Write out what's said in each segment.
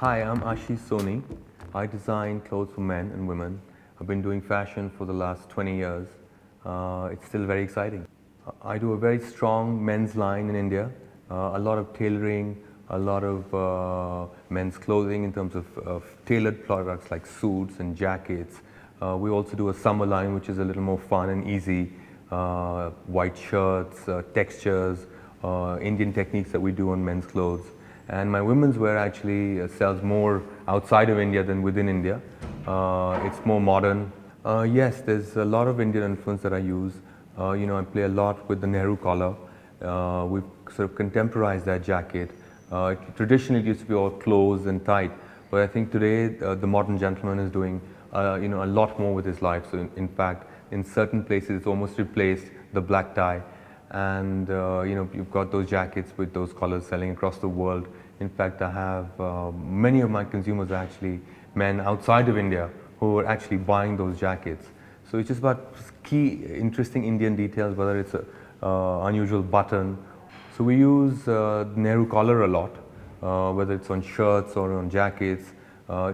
Hi, I'm Ashish Soni. I design clothes for men and women. I've been doing fashion for the last 20 years. It's still very exciting. I do a very strong men's line in India, a lot of tailoring, a lot of men's clothing in terms of tailored products like suits and jackets. We also do a summer line which is a little more fun and easy, white shirts, textures, Indian techniques that we do on men's clothes. And my women's wear actually sells more outside of India than within India. It's more modern. Yes, there's a lot of Indian influence that I use. I play a lot with the Nehru collar. We've sort of contemporized that jacket. Traditionally, it used to be all closed and tight, but I think today the modern gentleman is doing a lot more with his life. So in fact, in certain places, it's almost replaced the black tie. And you've got those jackets with those colors selling across the world. In fact, I have many of my consumers are actually men outside of India who are actually buying those jackets. So it's just about key interesting Indian details, whether it's a unusual button. So we use Nehru collar a lot, whether it's on shirts or on jackets.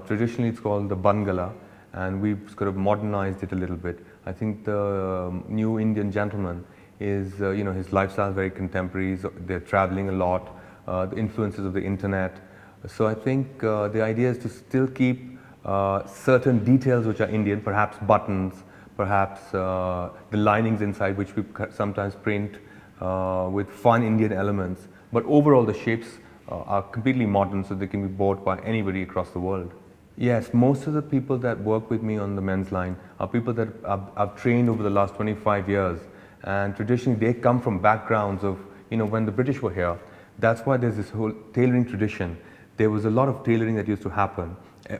Traditionally it's called the bangala, and we've sort of modernized it a little bit. I think the new Indian gentleman is, his lifestyle is very contemporary. They're traveling a lot, the influences of the internet. So I think the idea is to still keep certain details which are Indian, perhaps buttons, perhaps the linings inside, which we sometimes print with fun Indian elements. But overall, the shapes are completely modern, so they can be bought by anybody across the world. Yes, most of the people that work with me on the men's line are people that I've trained over the last 25 years. And traditionally, they come from backgrounds of, when the British were here. That's why there's this whole tailoring tradition. There was a lot of tailoring that used to happen.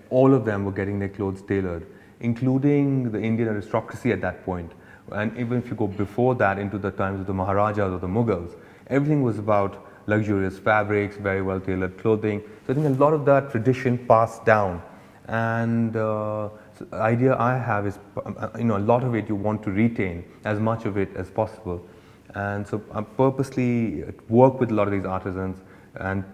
All of them were getting their clothes tailored, including the Indian aristocracy at that point. And even if you go before that into the times of the Maharajas or the Mughals, everything was about luxurious fabrics, very well tailored clothing. So I think a lot of that tradition passed down. And so the idea I have is, a lot of it you want to retain as much of it as possible. And so I purposely work with a lot of these artisans and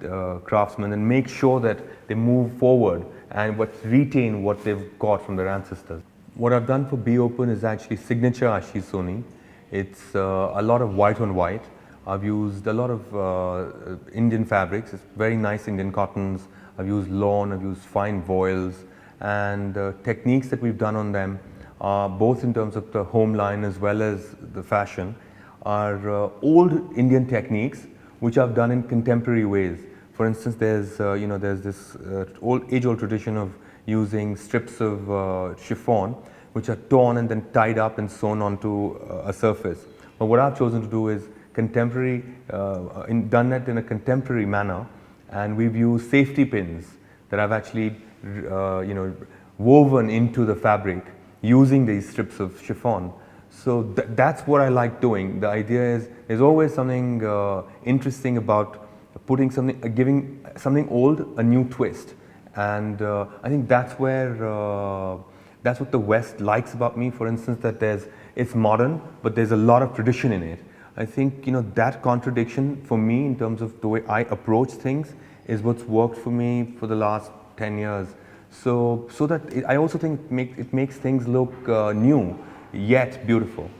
craftsmen and make sure that they move forward and retain what they've got from their ancestors. What I've done for Be Open is actually signature Ashish Soni. It's a lot of white on white. I've used a lot of Indian fabrics. It's very nice Indian cottons. I've used lawn, I've used fine voiles, and techniques that we've done on them, both in terms of the home line as well as the fashion, are old Indian techniques which I've done in contemporary ways. For instance, there's this age-old tradition of using strips of chiffon which are torn and then tied up and sewn onto a surface. But what I've chosen to do is contemporary, done it in a contemporary manner, and we've used safety pins that I've actually woven into the fabric using these strips of chiffon. So that's what I like doing. The idea is there's always something interesting about putting something, giving something old a new twist. And I think that's where that's what the West likes about me. For instance, that it's modern, but there's a lot of tradition in it. I think that contradiction for me in terms of the way I approach things is what's worked for me for the last 10 years. So that I also think it makes things look new yet beautiful.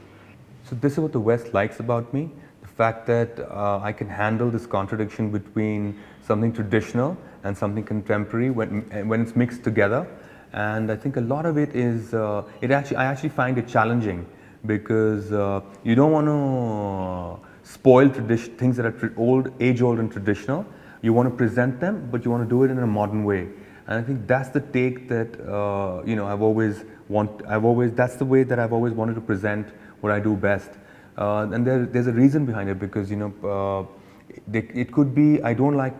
So this is what the West likes about me, the fact that I can handle this contradiction between something traditional and something contemporary when it's mixed together. And I think a lot of it is, I actually find it challenging, because you don't want to spoil things that are age-old and traditional. You want to present them, but you want to do it in a modern way. And I think that's the take that that's the way that I've always wanted to present what I do best. And there's a reason behind it, because it could be, I don't like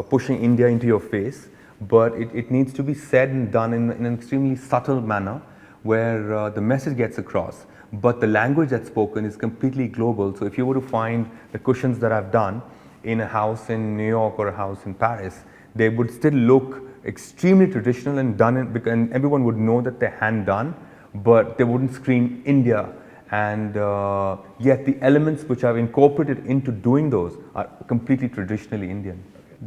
pushing India into your face, but it needs to be said and done in an extremely subtle manner, where the message gets across, but the language that's spoken is completely global. So if you were to find the cushions that I've done in a house in New York or a house in Paris, they would still look extremely traditional and done, and everyone would know that they're hand done, but they wouldn't scream India. And yet the elements which I've incorporated into doing those are completely traditionally Indian.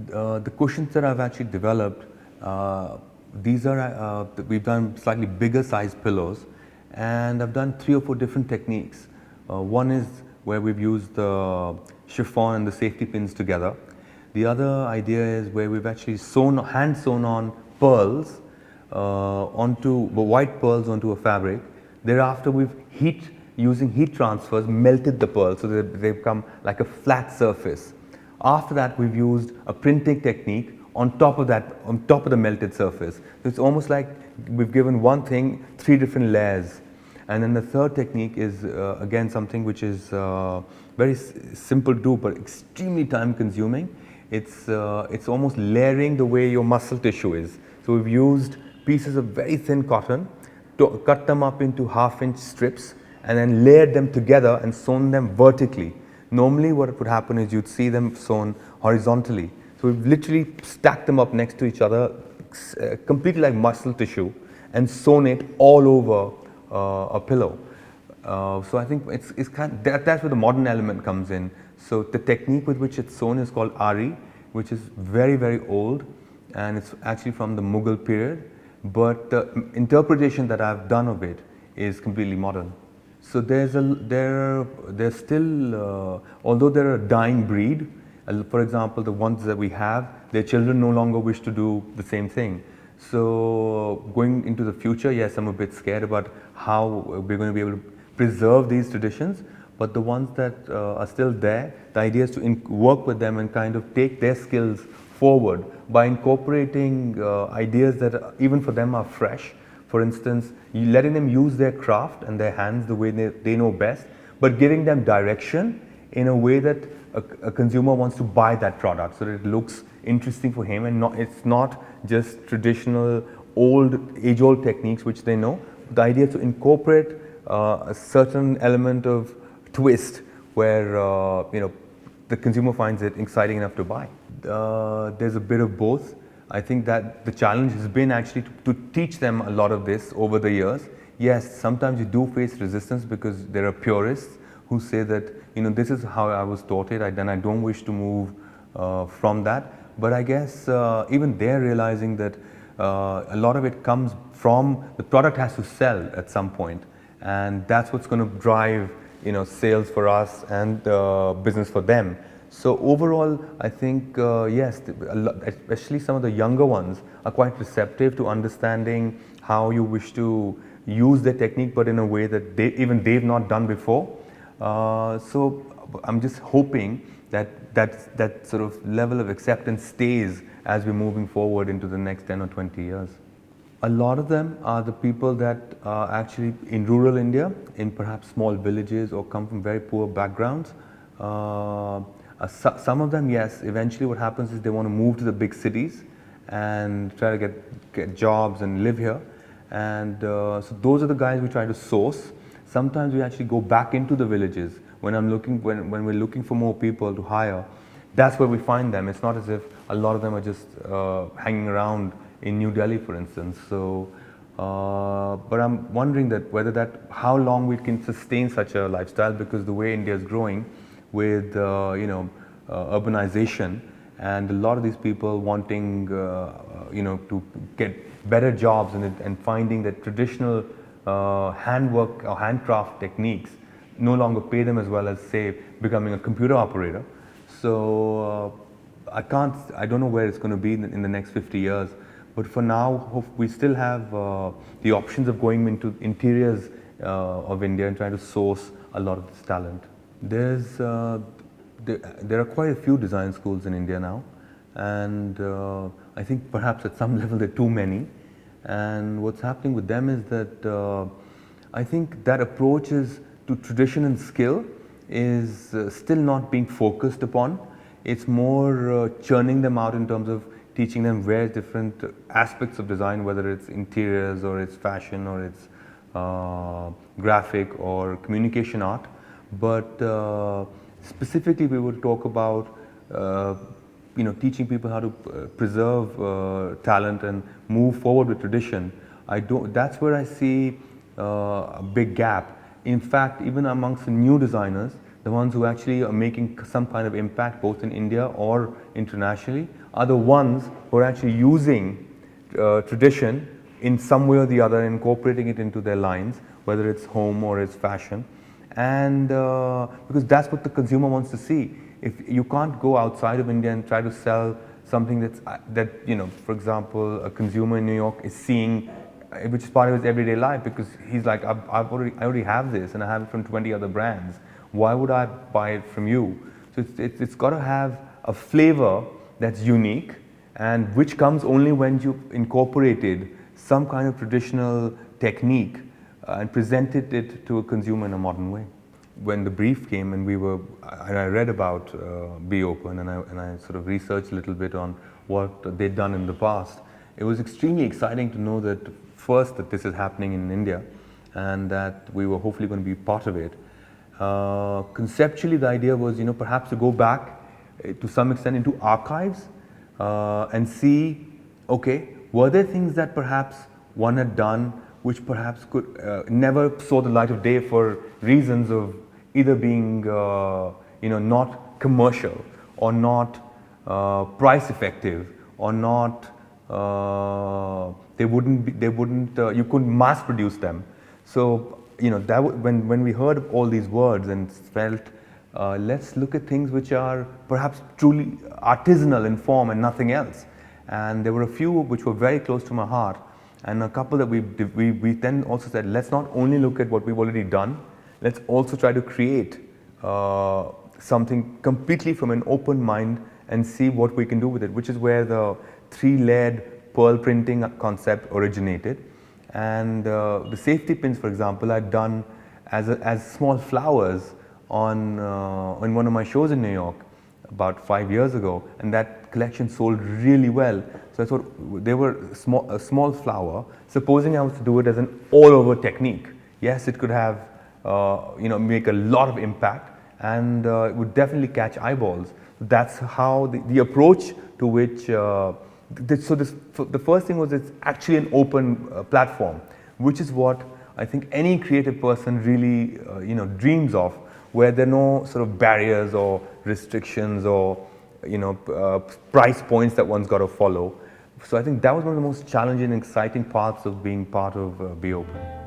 The cushions that I've actually developed Uh, these are, we've done slightly bigger size pillows, and I've done 3 or 4 different techniques. One is where we've used the chiffon and the safety pins together. The other idea is where we've actually hand sewn on pearls white pearls onto a fabric. Thereafter, we've using heat transfers, melted the pearls so that they become like a flat surface. After that, we've used a printing technique on top of the melted surface. So it's almost like we've given one thing 3 different layers. And then the third technique is again something which is very simple to do but extremely time consuming. It's almost layering the way your muscle tissue is. So we've used pieces of very thin cotton, cut them up into 1/2-inch strips, and then layered them together and sewn them vertically. Normally what would happen is you'd see them sewn horizontally. So we've literally stacked them up next to each other, completely like muscle tissue, and sewn it all over a pillow. So I think it's that's where the modern element comes in. So the technique with which it's sewn is called Ari, which is very, very old, and it's actually from the Mughal period. But the interpretation that I've done of it is completely modern. So there's still, although they're a dying breed, for example, the ones that we have, their children no longer wish to do the same thing. So going into the future, yes, I'm a bit scared about how we're going to be able to preserve these traditions, but the ones that are still there, the idea is to work with them and kind of take their skills forward by incorporating ideas that even for them are fresh. For instance, letting them use their craft and their hands the way they know best, but giving them direction in a way that a consumer wants to buy that product so that it looks interesting for him, and it's not just traditional age-old techniques which they know. The idea is to incorporate a certain element of twist where the consumer finds it exciting enough to buy. There's a bit of both. I think that the challenge has been actually to teach them a lot of this over the years. Yes, sometimes you do face resistance because there are purists who say that this is how I was taught it, then I don't wish to move from that. But I guess even they're realizing that a lot of it comes from the product has to sell at some point, and that's what's going to drive sales for us and business for them. So overall, I think yes, especially some of the younger ones are quite receptive to understanding how you wish to use the technique, but in a way that they've not done before. So I'm just hoping that sort of level of acceptance stays as we're moving forward into the next 10 or 20 years. A lot of them are the people that are actually in rural India, in perhaps small villages, or come from very poor backgrounds. Some of them, yes, eventually what happens is they want to move to the big cities and try to get jobs and live here. And so those are the guys we try to source. Sometimes we actually go back into the villages when we're looking for more people to hire. That's where we find them. It's not as if a lot of them are just hanging around in New Delhi, for instance. So, but I'm wondering how long we can sustain such a lifestyle, because the way India is growing with urbanization, and a lot of these people wanting to get better jobs and finding that traditional handwork or handcraft techniques no longer pay them as well as, say, becoming a computer operator. So I don't know where it's going to be in the next 50 years. But for now, we still have the options of going into interiors of India and trying to source a lot of this talent. There are quite a few design schools in India now, and I think perhaps at some level there are too many. And what's happening with them is that I think that approach to tradition and skill is still not being focused upon. It's more churning them out in terms of teaching them various different aspects of design, whether it's interiors or it's fashion or it's graphic or communication art. But specifically, we would talk about teaching people how to preserve talent and move forward with tradition. That's where I see a big gap. In fact, even amongst the new designers, the ones who actually are making some kind of impact both in India or internationally, are the ones who are actually using tradition in some way or the other, incorporating it into their lines, whether it's home or it's fashion. And because that's what the consumer wants to see. If you can't go outside of India and try to sell something that, you know, for example, a consumer in New York is seeing, which is part of his everyday life, because he's like, I already have this and I have it from 20 other brands. Why would I buy it from you? So it's got to have a flavor that's unique, and which comes only when you incorporated some kind of traditional technique and presented it to a consumer in a modern way. When the brief came and I read about Be Open, and I sort of researched a little bit on what they'd done in the past, it was extremely exciting to know that first that this is happening in India and that we were hopefully going to be part of it. Conceptually, the idea was, you know, perhaps to go back to some extent into archives and see, okay, were there things that perhaps one had done which perhaps could never saw the light of day for reasons of either being, you know, not commercial or not price effective or not, you couldn't mass produce them. So, you know, when we heard all these words and felt, let's look at things which are perhaps truly artisanal in form and nothing else. And there were a few which were very close to my heart, and a couple that we then also said, let's not only look at what we've already done, let's also try to create something completely from an open mind and see what we can do with it, which is where the 3-layered pearl printing concept originated. And the safety pins, for example, I'd done as small flowers on one of my shows in New York about 5 years ago, and that collection sold really well. So I thought they were a small flower. Supposing I was to do it as an all-over technique, yes, it could have, you know, make a lot of impact, and it would definitely catch eyeballs. That's how the approach to which. The first thing was, it's actually an open platform, which is what I think any creative person really, you know, dreams of, where there are no sort of barriers or restrictions or, you know, price points that one's got to follow. So I think that was one of the most challenging and exciting parts of being part of Be Open.